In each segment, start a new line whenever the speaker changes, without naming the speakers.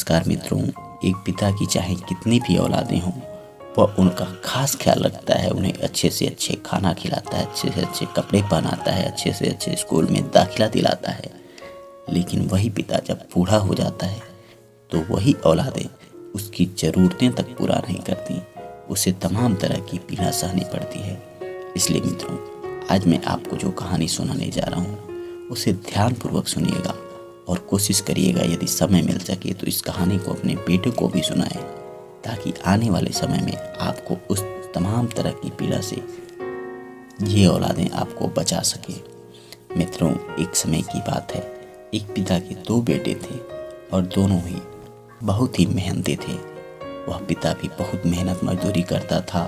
नमस्कार मित्रों। एक पिता की चाहे कितनी भी औलादें हों, वह उनका खास ख्याल रखता है। उन्हें अच्छे से अच्छे खाना खिलाता है, अच्छे से अच्छे कपड़े पहनाता है, अच्छे से अच्छे स्कूल में दाखिला दिलाता है। लेकिन वही पिता जब बूढ़ा हो जाता है तो वही औलादें उसकी ज़रूरतें तक पूरा नहीं करती। उसे तमाम तरह की पीड़ा सहनी पड़ती है। इसलिए मित्रों, आज मैं आपको जो कहानी सुनाने जा रहा हूँ उसे ध्यानपूर्वक सुनिएगा और कोशिश करिएगा यदि समय मिल सके तो इस कहानी को अपने बेटे को भी सुनाएं, ताकि आने वाले समय में आपको उस तमाम तरह की पीड़ा से ये औलादें आपको बचा सके। मित्रों, एक समय की बात है। एक पिता के दो बेटे थे और दोनों ही बहुत ही मेहनती थे। वह पिता भी बहुत मेहनत मजदूरी करता था,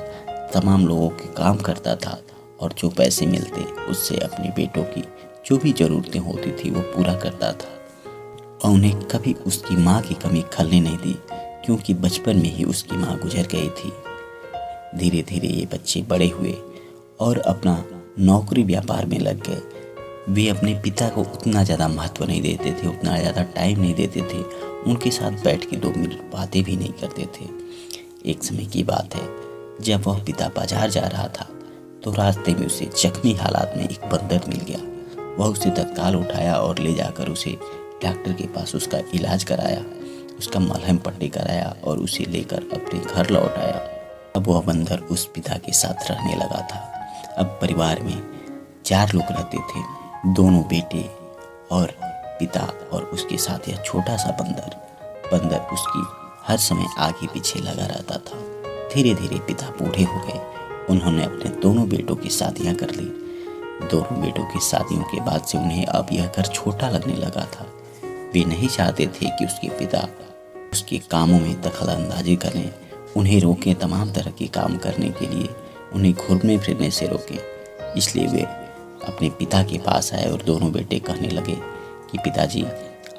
तमाम लोगों के काम करता था और जो पैसे मिलते उससे अपने बेटों की जो भी ज़रूरतें होती थी वो पूरा करता था। और उन्हें कभी उसकी माँ की कमी खलने नहीं दी, क्योंकि बचपन में ही उसकी माँ गुजर गई थी। धीरे धीरे ये बच्चे बड़े हुए और अपना नौकरी व्यापार में लग गए। वे अपने पिता को उतना ज़्यादा महत्व नहीं देते थे, उतना ज़्यादा टाइम नहीं देते थे, उनके साथ बैठ के 2 मिनट बातें भी नहीं करते थे। एक समय की बात है, जब वह पिता बाजार जा रहा था तो रास्ते में उसे जख्मी हालात में एक बंदर मिल गया। वह उसे तत्काल उठाया और ले जाकर उसे डॉक्टर के पास उसका इलाज कराया, उसका मलहम पट्टी कराया और उसे लेकर अपने घर लौट आया। अब वह बंदर उस पिता के साथ रहने लगा था। अब परिवार में 4 लोग रहते थे, दोनों बेटे और पिता और उसके साथ यह छोटा सा बंदर। बंदर उसकी हर समय आगे पीछे लगा रहता था। धीरे धीरे पिता बूढ़े हो गए। उन्होंने अपने दोनों बेटों की शादियां कर ली। दोनों बेटों की शादियों के बाद से उन्हें अब यह घर छोटा लगने लगा था। वे नहीं चाहते थे कि उसके पिता उसके कामों में दखलंदाजी करें, उन्हें रोकें, तमाम तरह के काम करने के लिए उन्हें घूमने फिरने से रोकें। इसलिए वे अपने पिता के पास आए और दोनों बेटे कहने लगे कि पिताजी,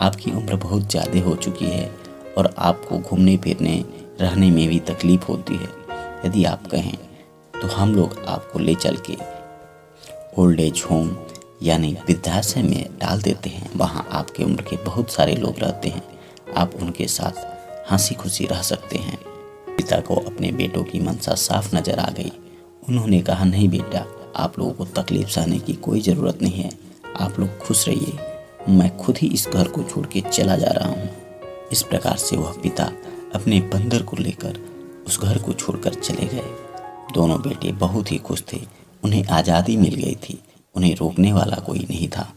आपकी उम्र बहुत ज़्यादा हो चुकी है और आपको घूमने फिरने रहने में भी तकलीफ़ होती है। यदि आप कहें तो हम लोग आपको ले चल के ओल्ड एज होम यानी वृद्धाश्रम में डाल देते हैं। वहाँ आपके उम्र के बहुत सारे लोग रहते हैं, आप उनके साथ हंसी खुशी रह सकते हैं। पिता को अपने बेटों की मंशा साफ नज़र आ गई। उन्होंने कहा, नहीं बेटा, आप लोगों को तकलीफ सहने की कोई ज़रूरत नहीं है, आप लोग खुश रहिए, मैं खुद ही इस घर को छोड़ के चला जा रहा हूँ। इस प्रकार से वह पिता अपने बंदर को लेकर उस घर को छोड़कर चले गए। दोनों बेटे बहुत ही खुश थे, उन्हें आज़ादी मिल गई थी, उन्हें रोकने वाला कोई नहीं था।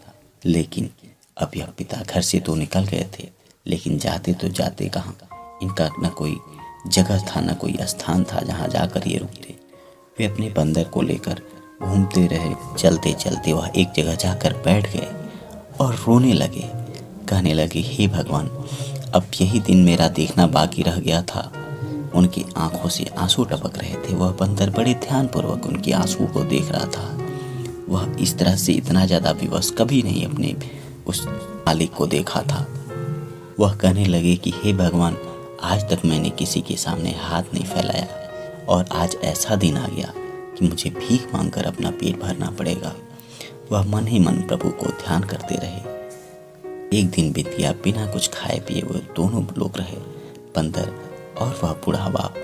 लेकिन अब यह पिता घर से तो निकल गए थे, लेकिन जाते तो जाते कहाँ। इनका न कोई जगह था, न कोई स्थान था जहाँ जाकर ये रुकते। वे अपने बंदर को लेकर घूमते रहे। चलते चलते वह एक जगह जाकर बैठ गए और रोने लगे। कहने लगे, हे भगवान, अब यही दिन मेरा देखना बाकी रह गया था। उनकी आंखों से आंसू टपक रहे थे। वह बंदर बड़े ध्यानपूर्वक उनके आंसू को देख रहा था। वह इस तरह से इतना ज़्यादा विवश कभी नहीं अपने उस मालिक को देखा था। वह कहने लगे कि हे भगवान, आज तक मैंने किसी के सामने हाथ नहीं फैलाया और आज ऐसा दिन आ गया कि मुझे भीख मांगकर अपना पेट भरना पड़ेगा। वह मन ही मन प्रभु को ध्यान करते रहे। एक दिन बीत गया, बिना कुछ खाए पिए वो दोनों लोग रहे, बंदर और वह बूढ़ा बाप।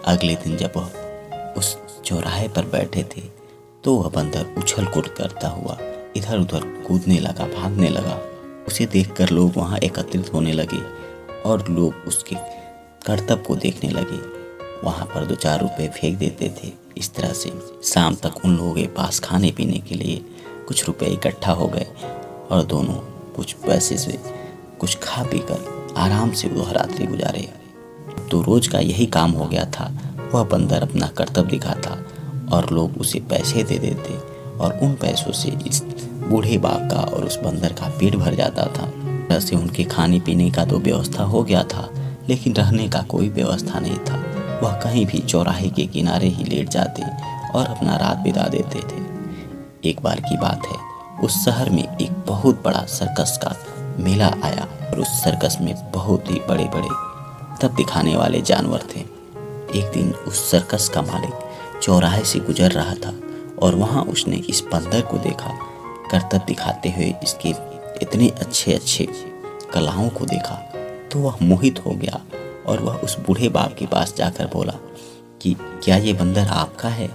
अगले दिन जब वह उस चौराहे पर बैठे थे तो वह बंदर उछल कूद करता हुआ इधर उधर कूदने लगा, भागने लगा। उसे देखकर लोग वहाँ एकत्रित होने लगे और लोग उसके करतब को देखने लगे। वहाँ पर 2-4 रुपए फेंक देते थे। इस तरह से शाम तक उन लोगों के पास खाने पीने के लिए कुछ रुपए इकट्ठा हो गए और दोनों कुछ पैसे से कुछ खा पी कर आराम से वह रात्रि गुजारे। तो रोज का यही काम हो गया था। वह बंदर अपना कर्तव्य दिखाता और लोग उसे पैसे दे देते और उन पैसों से इस बूढ़े बाप का और उस बंदर का पेट भर जाता था। ऐसे उनके खाने पीने का तो व्यवस्था हो गया था, लेकिन रहने का कोई व्यवस्था नहीं था। वह कहीं भी चौराहे के किनारे ही लेट जाते और अपना रात बिता देते थे। एक बार की बात है, उस शहर में एक बहुत बड़ा सर्कस का मेला आया और उस सर्कस में बहुत ही बड़े बड़े तब दिखाने वाले जानवर थे। एक दिन उस सर्कस का मालिक चौराहे से गुजर रहा था और वहाँ उसने इस बंदर को देखा, करतब दिखाते हुए इसके इतने अच्छे अच्छे कलाओं को देखा। तो वह मोहित हो गया और वह उस बूढ़े बाप के पास जाकर बोला कि क्या ये बंदर आपका है?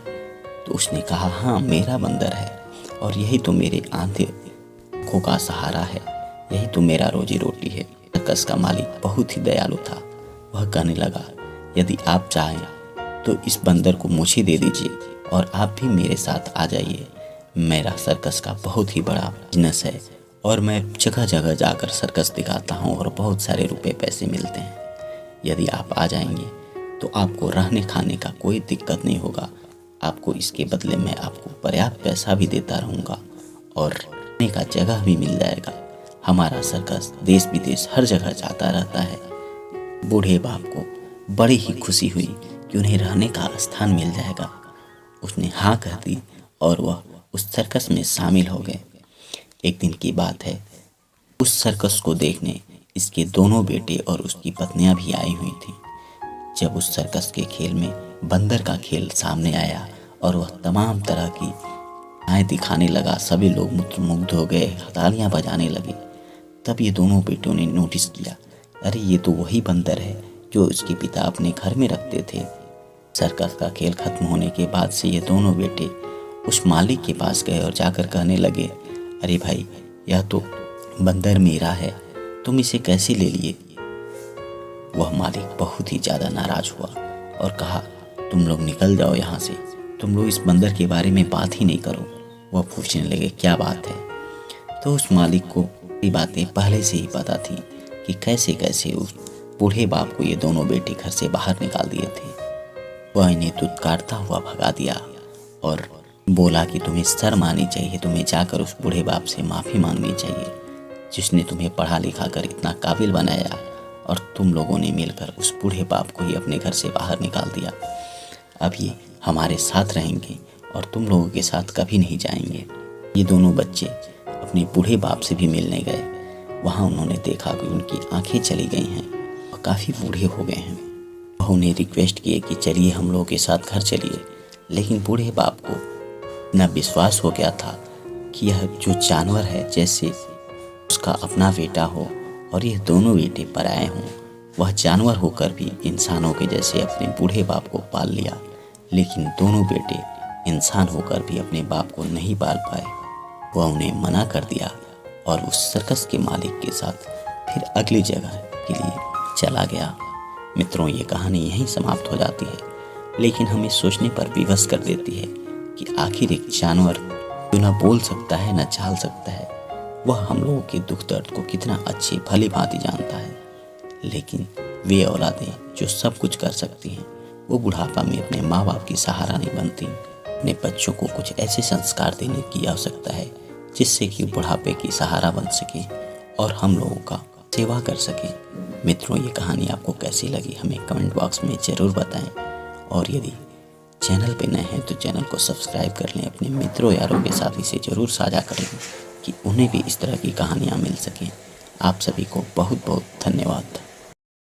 तो उसने कहा, हाँ मेरा बंदर है, और यही तो मेरे आंधे आँखों का सहारा है, यही तो मेरा रोजी रोटी है। सर्कस का मालिक बहुत ही दयालु था। वह कहने लगा, यदि आप चाहें तो इस बंदर को मुझे दे दीजिए और आप भी मेरे साथ आ जाइए। मेरा सर्कस का बहुत ही बड़ा बिजनेस है और मैं जगह जगह जाकर सर्कस दिखाता हूँ और बहुत सारे रुपए पैसे मिलते हैं। यदि आप आ जाएंगे तो आपको रहने खाने का कोई दिक्कत नहीं होगा। आपको इसके बदले में आपको पर्याप्त पैसा भी देता रहूँगा और रहने का जगह भी मिल जाएगा। हमारा सर्कस देश विदेश हर जगह जाता रहता है। बूढ़े बाप को बड़ी ही खुशी हुई कि उन्हें रहने का स्थान मिल जाएगा। उसने हाँ कह दी और वह उस सर्कस में शामिल हो गए। एक दिन की बात है, उस सर्कस को देखने इसके दोनों बेटे और उसकी पत्नियां भी आई हुई थीं। जब उस सर्कस के खेल में बंदर का खेल सामने आया और वह तमाम तरह की आए दिखाने लगा, सभी लोग मुग्ध हो गए, तालियां बजाने लगे। तब ये दोनों बेटों ने नोटिस किया, अरे ये तो वही बंदर है जो उसके पिता अपने घर में रखते थे। सर्कस का खेल खत्म होने के बाद से ये दोनों बेटे उस मालिक के पास गए और जाकर कहने लगे, अरे भाई यह तो बंदर मेरा है, तुम इसे कैसे ले लिए? वह मालिक बहुत ही ज़्यादा नाराज हुआ और कहा, तुम लोग निकल जाओ यहाँ से, तुम लोग इस बंदर के बारे में बात ही नहीं करो। वह पूछने लगे, क्या बात है? तो उस मालिक को ये बातें पहले से ही पता थी कि कैसे कैसे उस बूढ़े बाप को ये दोनों बेटे घर से बाहर निकाल दिए थे। वह इन्हें दुत्कारता हुआ भगा दिया और बोला कि तुम्हें शर्म आनी चाहिए, तुम्हें जाकर उस बूढ़े बाप से माफ़ी मांगनी चाहिए जिसने तुम्हें पढ़ा लिखा कर इतना काबिल बनाया और तुम लोगों ने मिलकर उस बूढ़े बाप को ही अपने घर से बाहर निकाल दिया। अब ये हमारे साथ रहेंगे और तुम लोगों के साथ कभी नहीं जाएंगे। ये दोनों बच्चे अपने बूढ़े बाप से भी मिलने गए। वहाँ उन्होंने देखा कि उनकी आंखें चली गई हैं और काफ़ी बूढ़े हो गए हैं। वह उन्हें रिक्वेस्ट किए कि चलिए हम लोगों के साथ घर चलिए, लेकिन बूढ़े बाप को इतना विश्वास हो गया था कि यह जो जानवर है जैसे उसका अपना बेटा हो और यह दोनों बेटे पराए हों। वह जानवर होकर भी इंसानों के जैसे अपने बूढ़े बाप को पाल लिया, लेकिन दोनों बेटे इंसान होकर भी अपने बाप को नहीं पाल पाए। वह उन्हें मना कर दिया और उस सर्कस के मालिक के साथ फिर अगली जगह के लिए चला गया। मित्रों, ये कहानी यहीं समाप्त हो जाती है, लेकिन हमें सोचने पर विवश कर देती है कि आखिर एक जानवर जो न बोल सकता है न चाल सकता है, वह हम लोगों के दुख दर्द को कितना अच्छी भली भांति जानता है। लेकिन वे औलादें जो सब कुछ कर सकती हैं, वो बुढ़ापा में अपने माँ बाप की सहारा नहीं बनती। अपने बच्चों को कुछ ऐसे संस्कार देने की आवश्यकता है जिससे कि बुढ़ापे की सहारा बन सके और हम लोगों का सेवा कर सके। मित्रों, ये कहानी आपको कैसी लगी हमें कमेंट बॉक्स में ज़रूर बताएं और यदि चैनल पे नए हैं तो चैनल को सब्सक्राइब कर लें। अपने मित्रों यारों के साथ इसे ज़रूर साझा कर लें कि उन्हें भी इस तरह की कहानियाँ मिल सकें। आप सभी को बहुत बहुत धन्यवाद।